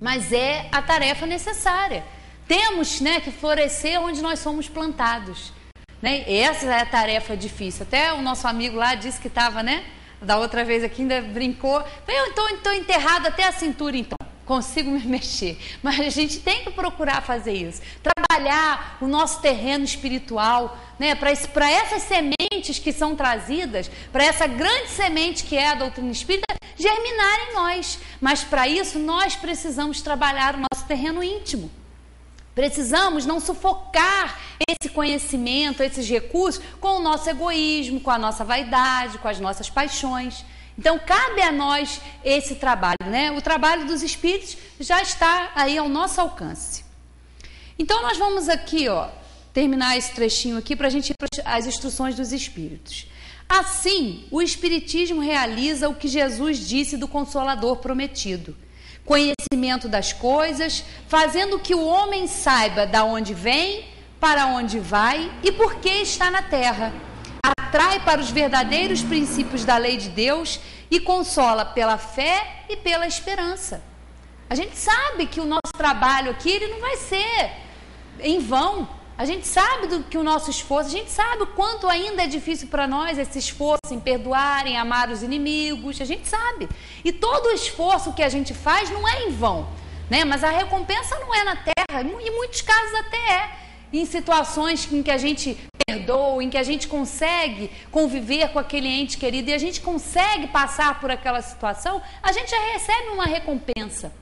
mas é a tarefa necessária. Temos, né, que florescer onde nós somos plantados, né? Essa é a tarefa difícil. Até o nosso amigo lá disse que estava, né, da outra vez aqui, ainda brincou. Eu estou enterrado até a cintura, então consigo me mexer. Mas a gente tem que procurar fazer isso, trabalhar o nosso terreno espiritual, né, para essas sementes que são trazidas, para essa grande semente que é a doutrina espírita, germinar em nós. Mas para isso nós precisamos trabalhar o nosso terreno íntimo. Precisamos não sufocar esse conhecimento, esses recursos, com o nosso egoísmo, com a nossa vaidade, com as nossas paixões. Então, cabe a nós esse trabalho, né? O trabalho dos espíritos já está aí ao nosso alcance. Então, nós vamos aqui, terminar esse trechinho aqui para a gente ir para as instruções dos espíritos. Assim, o espiritismo realiza o que Jesus disse do Consolador prometido. Conhecimento das coisas, fazendo que o homem saiba de onde vem, para onde vai e por que está na terra. Atrai para os verdadeiros princípios da lei de Deus e consola pela fé e pela esperança. A gente sabe que o nosso trabalho aqui ele não vai ser em vão. A gente sabe que o nosso esforço, a gente sabe o quanto ainda é difícil para nós esse esforço em perdoar, em amar os inimigos, a gente sabe. E todo o esforço que a gente faz não é em vão, né? Mas a recompensa não é na terra, em muitos casos até é. Em situações em que a gente perdoa, em que a gente consegue conviver com aquele ente querido e a gente consegue passar por aquela situação, a gente já recebe uma recompensa.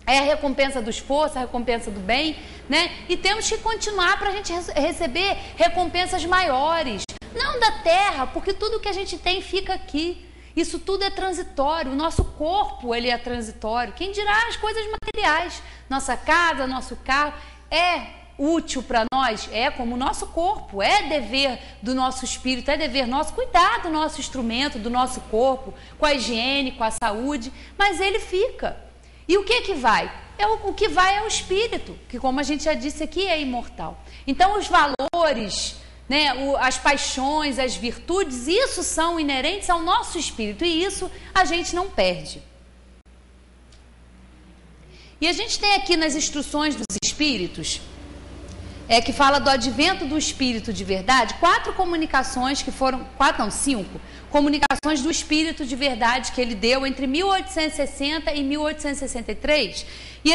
É a recompensa do esforço, a recompensa do bem, né? E temos que continuar para a gente receber recompensas maiores. Não da terra, porque tudo que a gente tem fica aqui. Isso tudo é transitório. O nosso corpo, ele é transitório. Quem dirá as coisas materiais? Nossa casa, nosso carro, é útil para nós, é como o nosso corpo, é dever do nosso espírito, é dever nosso cuidar do nosso instrumento, do nosso corpo, com a higiene, com a saúde, mas ele fica. E o que vai? O que vai é o espírito, que como a gente já disse aqui, é imortal. Então os valores, né, as paixões, as virtudes, isso são inerentes ao nosso espírito e isso a gente não perde. E a gente tem aqui nas instruções dos espíritos, que fala do advento do espírito de verdade, 5 comunicações do espírito de verdade que ele deu entre 1860 e 1863. E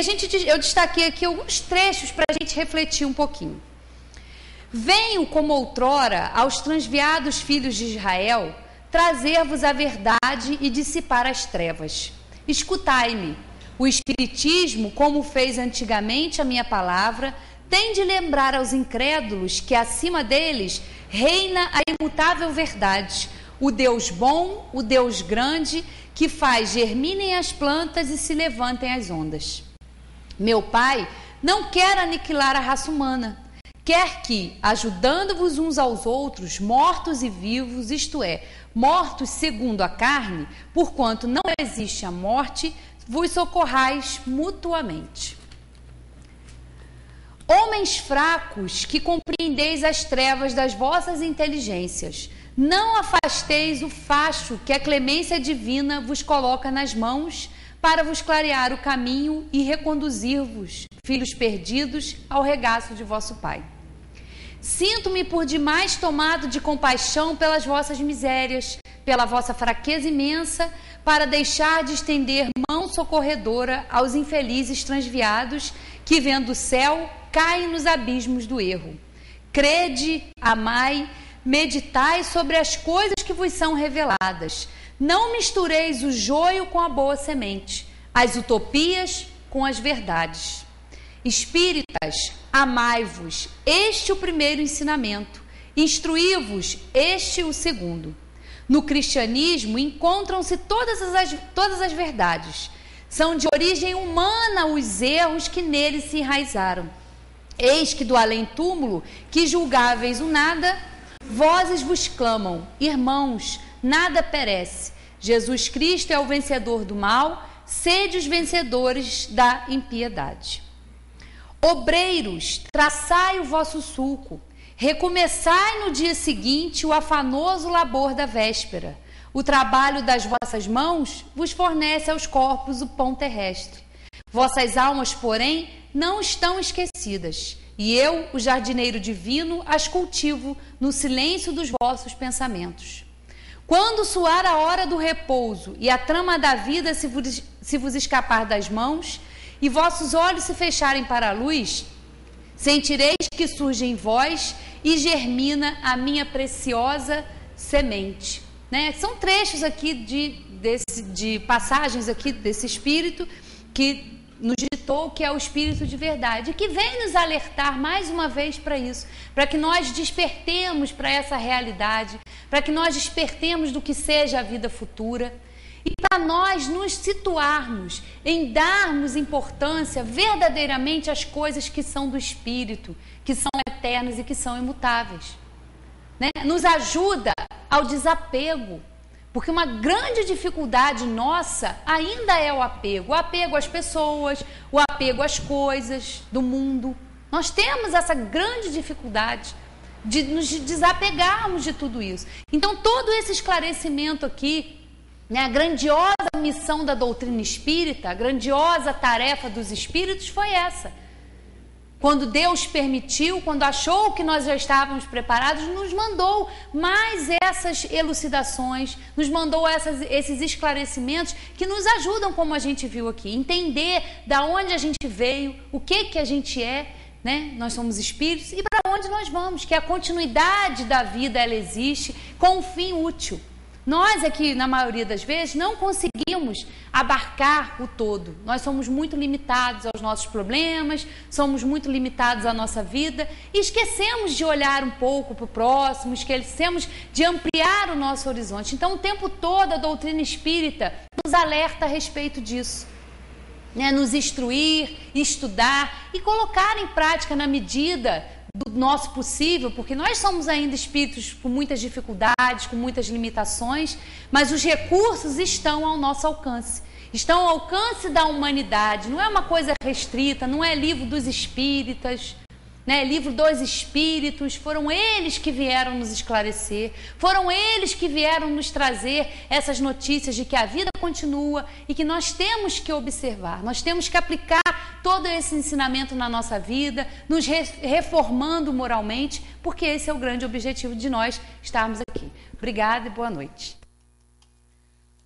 eu destaquei aqui alguns trechos para a gente refletir um pouquinho. Venho, como outrora, aos transviados filhos de Israel, trazer-vos a verdade e dissipar as trevas. Escutai-me. O espiritismo, como fez antigamente a minha palavra, tem de lembrar aos incrédulos que acima deles reina a imutável verdade, o Deus bom, o Deus grande, que faz germinem as plantas e se levantem as ondas. Meu Pai não quer aniquilar a raça humana, quer que, ajudando-vos uns aos outros, mortos e vivos, isto é, mortos segundo a carne, porquanto não existe a morte, vos socorrais mutuamente. Homens fracos, que compreendeis as trevas das vossas inteligências, não afasteis o facho que a clemência divina vos coloca nas mãos para vos clarear o caminho e reconduzir-vos, filhos perdidos, ao regaço de vosso Pai. Sinto-me por demais tomado de compaixão pelas vossas misérias, pela vossa fraqueza imensa, para deixar de estender mão socorredora aos infelizes transviados que, vendo o céu, caem nos abismos do erro. Crede, amai, meditai sobre as coisas que vos são reveladas. Não mistureis o joio com a boa semente, as utopias com as verdades. Espíritas, amai-vos, este o primeiro ensinamento. Instruí-vos, este o segundo. No cristianismo encontram-se todas as verdades. São de origem humana os erros que nele se enraizaram. Eis que do além-túmulo, que julgáveis o nada, vozes vos clamam, irmãos, nada perece. Jesus Cristo é o vencedor do mal, sede os vencedores da impiedade. Obreiros, traçai o vosso sulco, recomeçai no dia seguinte o afanoso labor da véspera. O trabalho das vossas mãos vos fornece aos corpos o pão terrestre. Vossas almas, porém, não estão esquecidas, e eu, o jardineiro divino, as cultivo no silêncio dos vossos pensamentos. Quando soar a hora do repouso e a trama da vida se vos escapar das mãos, e vossos olhos se fecharem para a luz, sentireis que surge em vós e germina a minha preciosa semente. Né? São trechos aqui de passagens aqui desse Espírito que nos ditou, que é o Espírito de verdade, que vem nos alertar mais uma vez para isso, para que nós despertemos para essa realidade, para que nós despertemos do que seja a vida futura e para nós nos situarmos em darmos importância verdadeiramente às coisas que são do Espírito, que são eternas e que são imutáveis. Né? Nos ajuda ao desapego. Porque uma grande dificuldade nossa ainda é o apego às pessoas, o apego às coisas do mundo. Nós temos essa grande dificuldade de nos desapegarmos de tudo isso. Então, todo esse esclarecimento aqui, né, a grandiosa missão da doutrina espírita, a grandiosa tarefa dos espíritos foi essa. Quando Deus permitiu, quando achou que nós já estávamos preparados, nos mandou mais essas elucidações, nos mandou esses esclarecimentos que nos ajudam, como a gente viu aqui, entender da onde a gente veio, o que a gente é, né? Nós somos espíritos e para onde nós vamos, que a continuidade da vida ela existe com um fim útil. Nós aqui, na maioria das vezes, não conseguimos abarcar o todo. Nós somos muito limitados aos nossos problemas, somos muito limitados à nossa vida e esquecemos de olhar um pouco para o próximo, esquecemos de ampliar o nosso horizonte. Então, o tempo todo, a doutrina espírita nos alerta a respeito disso. Né? Nos instruir, estudar e colocar em prática na medida do nosso possível, porque nós somos ainda espíritos com muitas dificuldades, com muitas limitações, mas os recursos estão ao nosso alcance, estão ao alcance da humanidade, não é uma coisa restrita, não é livro dos espíritas, né? Livro dos espíritos, foram eles que vieram nos esclarecer, foram eles que vieram nos trazer essas notícias de que a vida continua e que nós temos que observar, nós temos que aplicar todo esse ensinamento na nossa vida, nos reformando moralmente, porque esse é o grande objetivo de nós estarmos aqui. Obrigada e boa noite.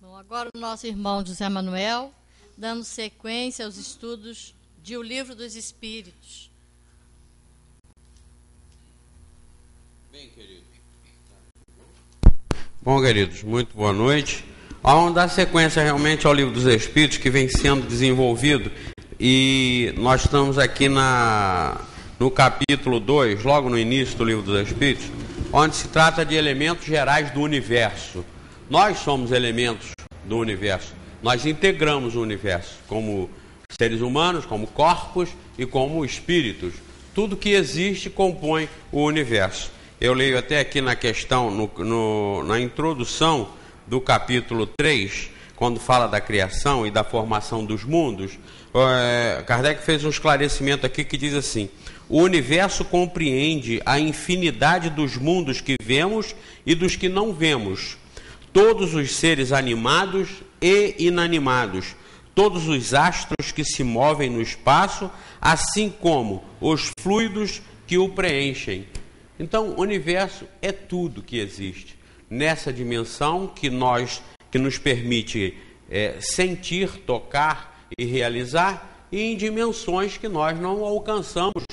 Bom, agora o nosso irmão José Manuel, dando sequência aos estudos de O Livro dos Espíritos. Bem, queridos. Bom, queridos, muito boa noite. Vamos dar sequência realmente ao Livro dos Espíritos, que vem sendo desenvolvido, e nós estamos aqui no capítulo 2, logo no início do Livro dos Espíritos, onde se trata de elementos gerais do universo. Nós somos elementos do universo, nós integramos o universo como seres humanos, como corpos e como espíritos. Tudo que existe compõe o universo. Eu leio até aqui na questão, na introdução do capítulo 3, quando fala da criação e da formação dos mundos, Kardec fez um esclarecimento aqui que diz assim: o universo compreende a infinidade dos mundos que vemos e dos que não vemos, todos os seres animados e inanimados, todos os astros que se movem no espaço, assim como os fluidos que o preenchem. Então, o universo é tudo que existe nessa dimensão que nos permite sentir, tocar e realizar, e em dimensões que nós não alcançamos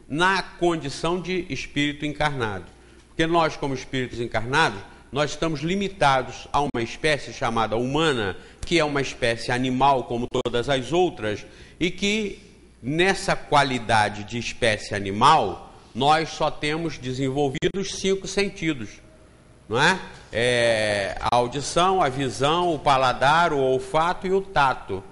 na condição de espírito encarnado. Porque nós, como espíritos encarnados, nós estamos limitados a uma espécie chamada humana, que é uma espécie animal como todas as outras, e que nessa qualidade de espécie animal nós só temos desenvolvido os 5 sentidos, não é? A audição, a visão, o paladar, o olfato e o tato.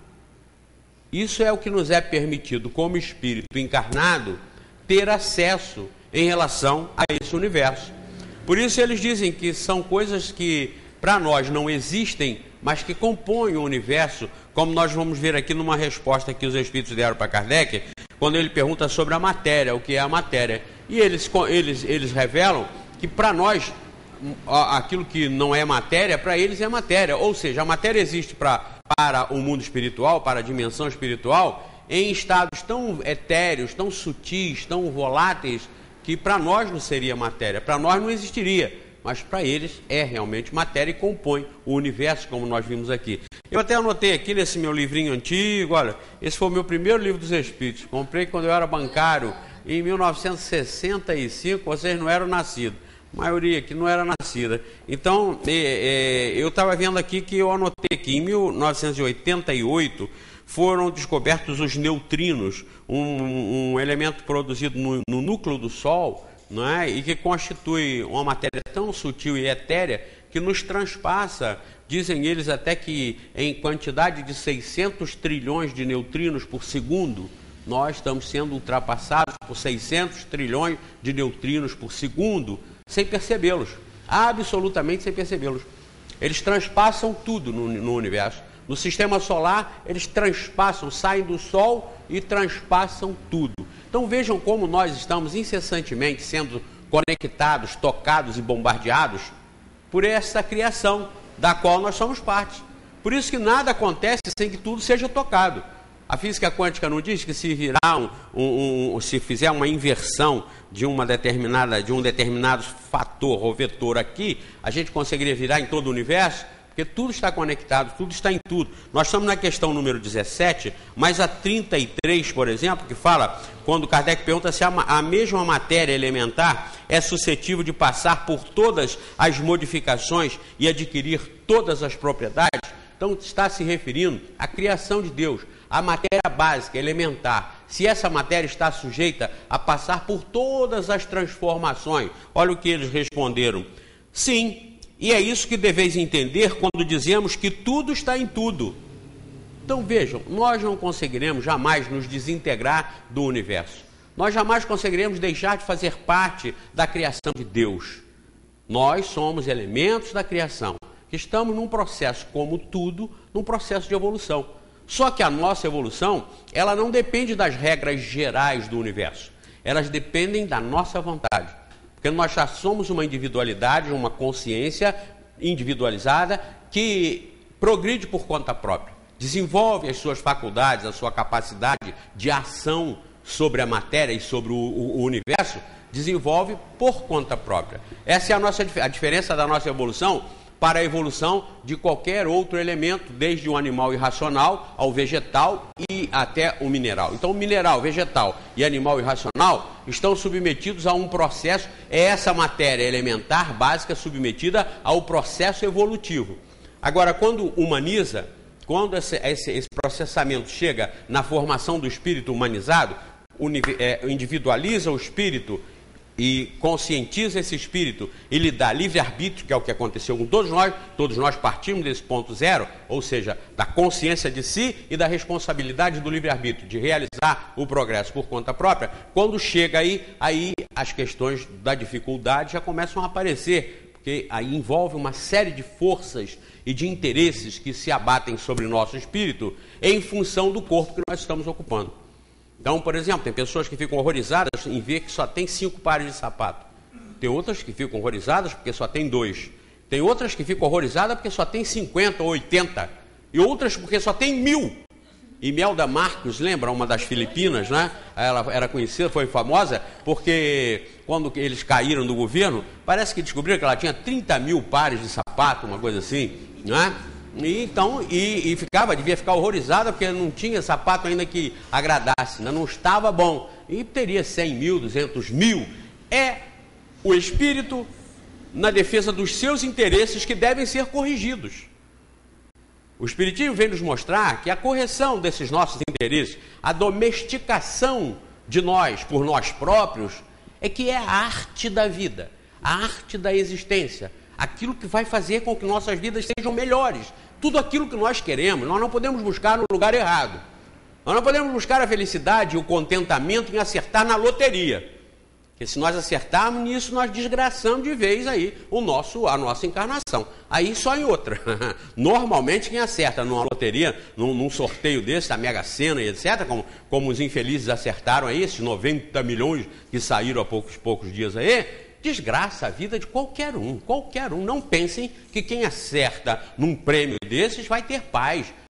Isso é o que nos é permitido, como espírito encarnado, ter acesso em relação a esse universo. Por isso eles dizem que são coisas que para nós não existem, mas que compõem o universo, como nós vamos ver aqui numa resposta que os espíritos deram para Kardec, quando ele pergunta sobre a matéria, o que é a matéria. E eles revelam que para nós, aquilo que não é matéria, para eles é matéria. Ou seja, a matéria existe para para o mundo espiritual, para a dimensão espiritual, em estados tão etéreos, tão sutis, tão voláteis, que para nós não seria matéria, para nós não existiria, mas para eles é realmente matéria e compõe o universo, como nós vimos aqui. Eu até anotei aqui nesse meu livrinho antigo, olha, esse foi o meu primeiro livro dos Espíritos, comprei quando eu era bancário, em 1965, vocês não eram nascidos, a maioria aqui não era nascida. Então, eu estava vendo aqui que eu anotei que em 1988 foram descobertos os neutrinos, um elemento produzido no núcleo do Sol, não é? E que constitui uma matéria tão sutil e etérea que nos transpassa, dizem eles até que em quantidade de 600 trilhões de neutrinos por segundo, nós estamos sendo ultrapassados por 600 trilhões de neutrinos por segundo, sem percebê-los, absolutamente sem percebê-los. Eles transpassam tudo no universo. No sistema solar, eles transpassam, saem do Sol e transpassam tudo. Então vejam como nós estamos incessantemente sendo conectados, tocados e bombardeados por essa criação da qual nós somos parte. Por isso que nada acontece sem que tudo seja tocado. A física quântica não diz que se virar se fizer uma inversão de um determinado fator ou vetor aqui, a gente conseguiria virar em todo o universo, porque tudo está conectado, tudo está em tudo. Nós estamos na questão número 17, mas a 33, por exemplo, que fala, quando Kardec pergunta se a mesma matéria elementar é suscetível de passar por todas as modificações e adquirir todas as propriedades, então está se referindo à criação de Deus, a matéria básica, elementar, se essa matéria está sujeita a passar por todas as transformações. Olha o que eles responderam. Sim, e é isso que deveis entender quando dizemos que tudo está em tudo. Então vejam, nós não conseguiremos jamais nos desintegrar do universo. Nós jamais conseguiremos deixar de fazer parte da criação de Deus. Nós somos elementos da criação, que estamos num processo, como tudo, num processo de evolução. Só que a nossa evolução, ela não depende das regras gerais do universo. Elas dependem da nossa vontade. Porque nós já somos uma individualidade, uma consciência individualizada que progride por conta própria. Desenvolve as suas faculdades, a sua capacidade de ação sobre a matéria e sobre o universo, desenvolve por conta própria. Essa é a diferença da nossa evolução para a evolução de qualquer outro elemento, desde o animal irracional ao vegetal e até o mineral. Então, o mineral, vegetal e animal irracional estão submetidos a um processo, é essa matéria elementar básica submetida ao processo evolutivo. Agora, quando humaniza, quando esse processamento chega na formação do espírito humanizado, individualiza o espírito e conscientiza esse espírito e lhe dá livre-arbítrio, que é o que aconteceu com todos nós partimos desse ponto zero, ou seja, da consciência de si e da responsabilidade do livre-arbítrio, de realizar o progresso por conta própria. Quando chega aí as questões da dificuldade já começam a aparecer, porque aí envolve uma série de forças e de interesses que se abatem sobre o nosso espírito em função do corpo que nós estamos ocupando. Então, por exemplo, tem pessoas que ficam horrorizadas em ver que só tem 5 pares de sapato. Tem outras que ficam horrorizadas porque só tem 2. Tem outras que ficam horrorizadas porque só tem 50 ou 80. E outras porque só tem 1000. Imelda Marcos, lembra uma das Filipinas, né? Ela era conhecida, foi famosa, porque quando eles caíram do governo, parece que descobriram que ela tinha 30 mil pares de sapato, uma coisa assim, né? E então, devia ficar horrorizada porque não tinha sapato ainda que agradasse, ainda não estava bom. E teria 100 mil, 200 mil. É o espírito na defesa dos seus interesses que devem ser corrigidos. O Espiritismo vem nos mostrar que a correção desses nossos interesses, a domesticação de nós por nós próprios, é que é a arte da vida, a arte da existência, aquilo que vai fazer com que nossas vidas sejam melhores. Tudo aquilo que nós queremos, nós não podemos buscar no lugar errado. Nós não podemos buscar a felicidade e o contentamento em acertar na loteria. Porque se nós acertarmos nisso, nós desgraçamos de vez aí a nossa encarnação. Aí só em outra. Normalmente quem acerta numa loteria, num sorteio desse, da Mega Sena e etc., como os infelizes acertaram aí, esses 90 milhões que saíram há poucos dias aí, desgraça a vida de qualquer um. Não pensem que quem acerta num prêmio desses vai ter paz,